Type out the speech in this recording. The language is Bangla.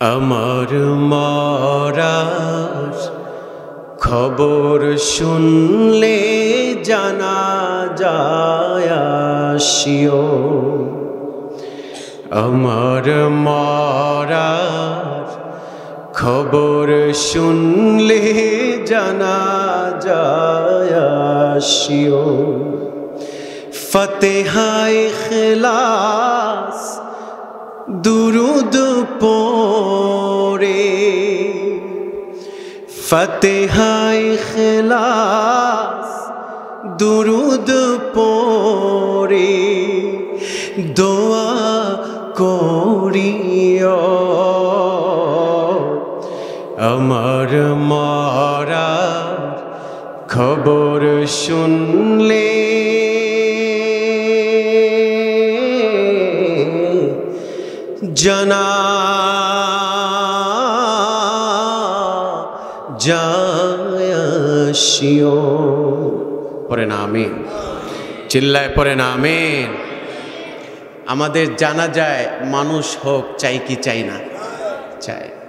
আমার মরার খবর শুনলে জানা যায় আসিও। আমার মরার খবর শুনলে জানা যায় আসিও। ফতেহায়ে ইখলাস দুরুদ পড়ে, ফতেহায়ে ইখলাস দুরুদ পড়ে দোয়া করিও। আমার মরার খবর শুনলে জানা যায় আসিও। পড়েন আমিন, চিল্লায় পড়েন আমিন। আমাদের জানা যায় মানুষ হোক, চাই কি চাই না? চাই।